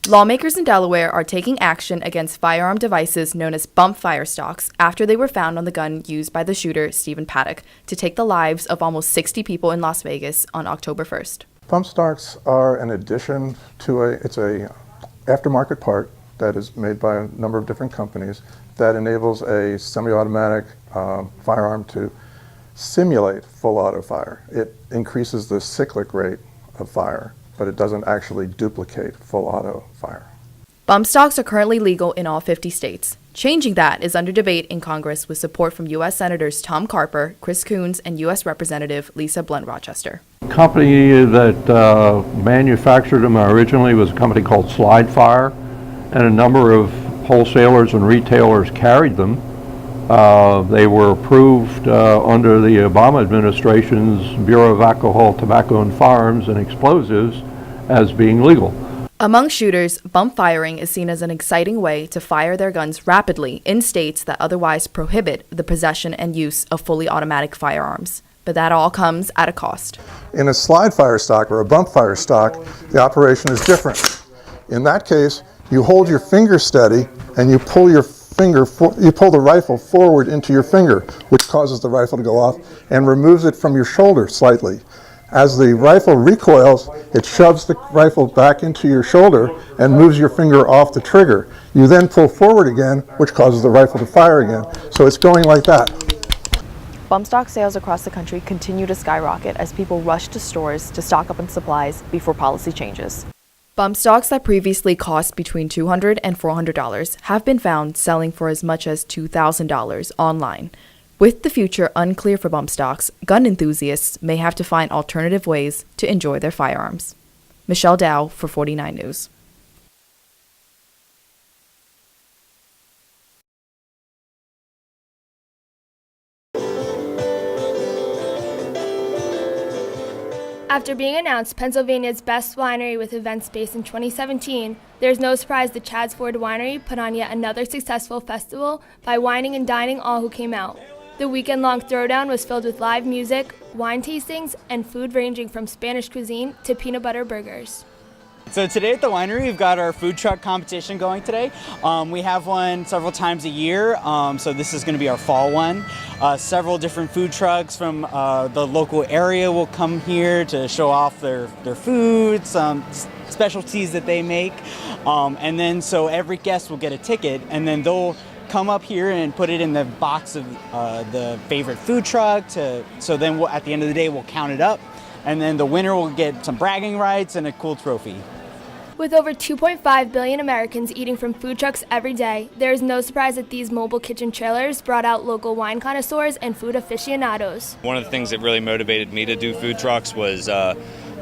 Lawmakers in Delaware are taking action against firearm devices known as bump fire stocks after they were found on the gun used by the shooter, Stephen Paddock, to take the lives of almost 60 people in Las Vegas on October 1st. Bump stocks are an addition to it's a aftermarket part that is made by a number of different companies that enables a semi-automatic firearm to simulate full auto fire. It increases the cyclic rate of fire, but it doesn't actually duplicate full auto fire. Bump stocks are currently legal in all 50 states. Changing that is under debate in Congress with support from U.S. Senators Tom Carper, Chris Coons, and U.S. Representative Lisa Blunt Rochester. The company that manufactured them originally was a company called Slide Fire, and a number of wholesalers and retailers carried them. They were approved under the Obama administration's Bureau of Alcohol, Tobacco, and Firearms and Explosives as being legal. Among shooters, bump firing is seen as an exciting way to fire their guns rapidly in states that otherwise prohibit the possession and use of fully automatic firearms. But that all comes at a cost. In a slide fire stock or a bump fire stock, the operation is different. In that case, you hold your finger steady and you pull the rifle forward into your finger, which causes the rifle to go off and removes it from your shoulder slightly. As the rifle recoils, it shoves the rifle back into your shoulder and moves your finger off the trigger. You then pull forward again, which causes the rifle to fire again. So it's going like that. Bump stock sales across the country continue to skyrocket as people rush to stores to stock up on supplies before policy changes. Bump stocks that previously cost between $200 and $400 have been found selling for as much as $2,000 online. With the future unclear for bump stocks, gun enthusiasts may have to find alternative ways to enjoy their firearms. Michelle Dao for 49 News. After being announced Pennsylvania's best winery with event space in 2017, there's no surprise the Chadds Ford Winery put on yet another successful festival by wining and dining all who came out. The weekend-long throwdown was filled with live music, wine tastings, and food ranging from Spanish cuisine to peanut butter burgers. So today at the winery, we've got our food truck competition going today. We have one several times a year, so this is going to be our fall one. Several different food trucks from the local area will come here to show off their food, some specialties that they make. And then so every guest will get a ticket, and then they'll come up here and put it in the box of the favorite food truck. So then at the end of the day, we'll count it up, and then the winner will get some bragging rights and a cool trophy. With over 2.5 billion Americans eating from food trucks every day, there is no surprise that these mobile kitchen trailers brought out local wine connoisseurs and food aficionados. One of the things that really motivated me to do food trucks was a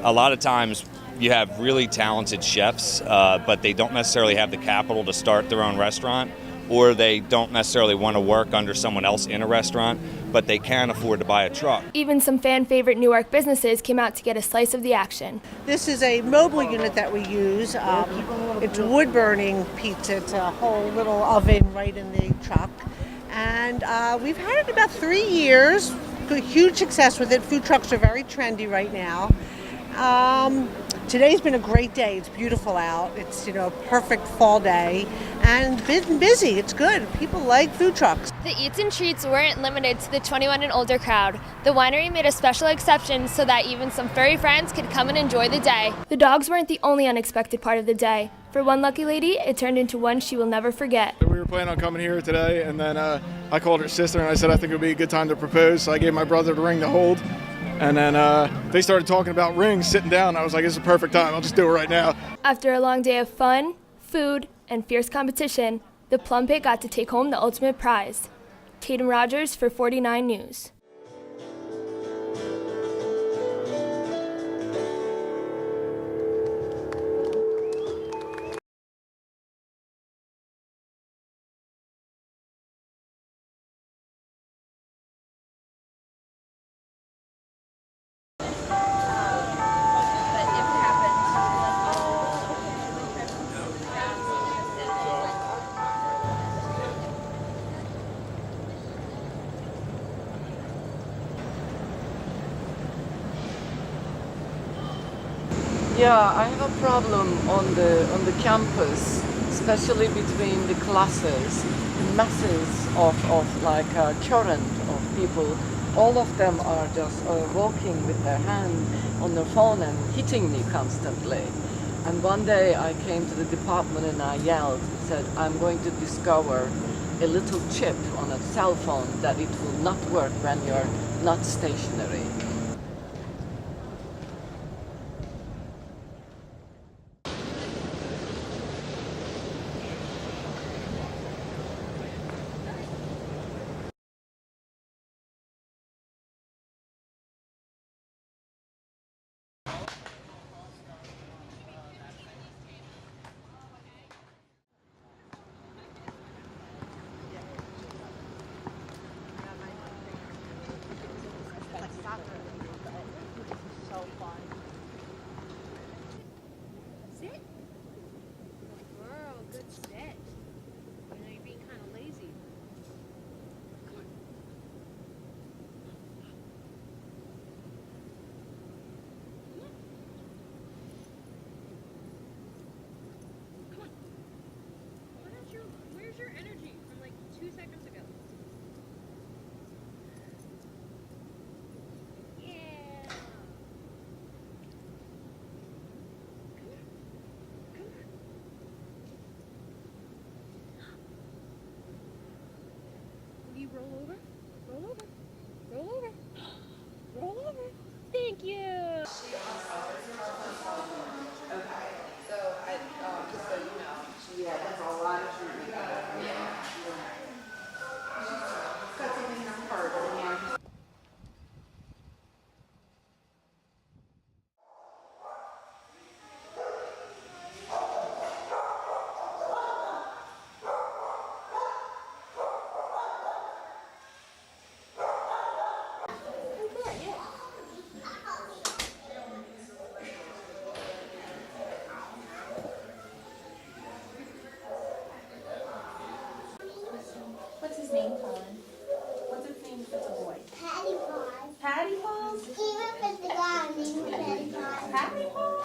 lot of times you have really talented chefs, but they don't necessarily have the capital to start their own restaurant, or they don't necessarily want to work under someone else in a restaurant, but they can afford to buy a truck. Even some fan-favorite Newark businesses came out to get a slice of the action. This is a mobile unit that we use. It's wood-burning pizza. It's a whole little oven right in the truck. And we've had it about 3 years. Huge success with it. Food trucks are very trendy right now. Today's been a great day. It's beautiful out. It's, a perfect fall day and been busy. It's good. People like food trucks. The eats and treats weren't limited to the 21 and older crowd. The winery made a special exception so that even some furry friends could come and enjoy the day. The dogs weren't the only unexpected part of the day. For one lucky lady, it turned into one she will never forget. We were planning on coming here today, and then I called her sister and I said I think it would be a good time to propose, so I gave my brother the ring to hold. And then they started talking about rings, sitting down. I was like, this is the perfect time. I'll just do it right now. After a long day of fun, food, and fierce competition, the Plum Pit got to take home the ultimate prize. Tatum Rogers for 49 News. Yeah, I have a problem on the campus, especially between the classes. Masses of like a current of people. All of them are just walking with their hand on their phone and hitting me constantly. And one day I came to the department and I yelled, said, I'm going to discover a little chip on a cell phone that it will not work when you're not stationary. Sit. Girl, good sit. You know, you're being kind of lazy. Come on. Come on. Where's your energy from like 2 seconds ago? Yeah. Come on. Will you roll over? Roll over. Roll over. Roll over. Thank you. What's his name, Colin? What's his name for the boy? Patty Paws. Patty Paws? Even if the guy named Patty Paws. Patty Paws?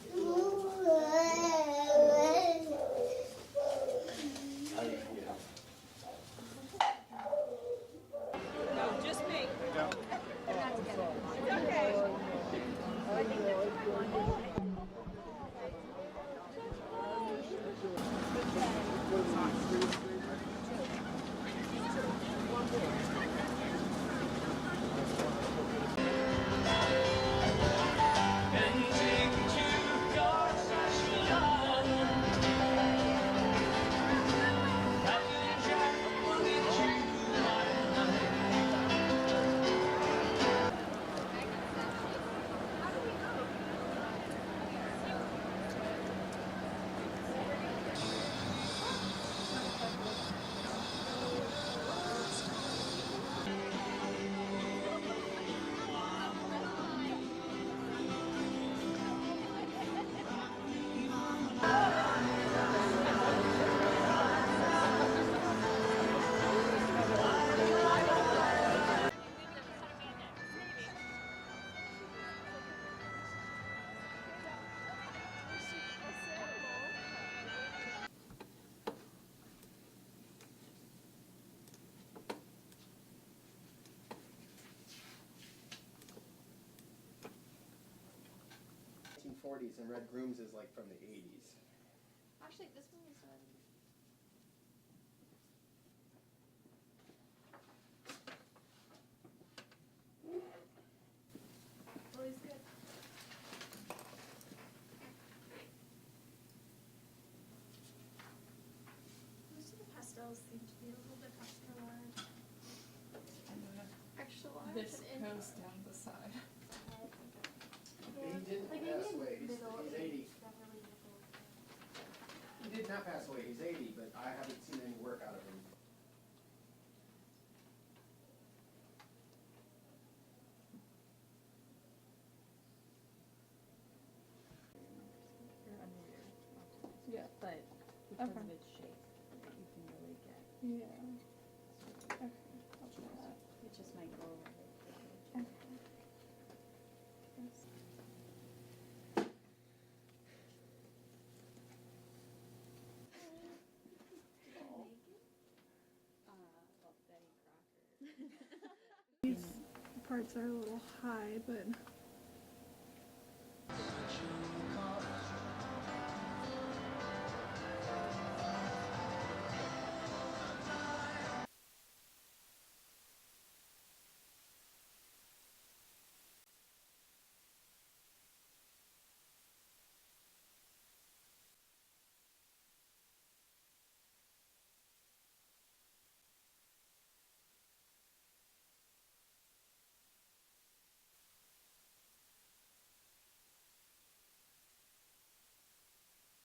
'40s and Red Grooms is like from the '80s. Actually, this one is always good. Most of the pastels seem to be a little bit extra large. Extra large? This goes down the side. He didn't pass away. He's 80. He did not pass away. He's 80, but I haven't seen any work out of him. Yeah, but because of its shape, you can really get. Yeah. Okay, I'll try that. It just might go over it. Okay. parts are a little high, but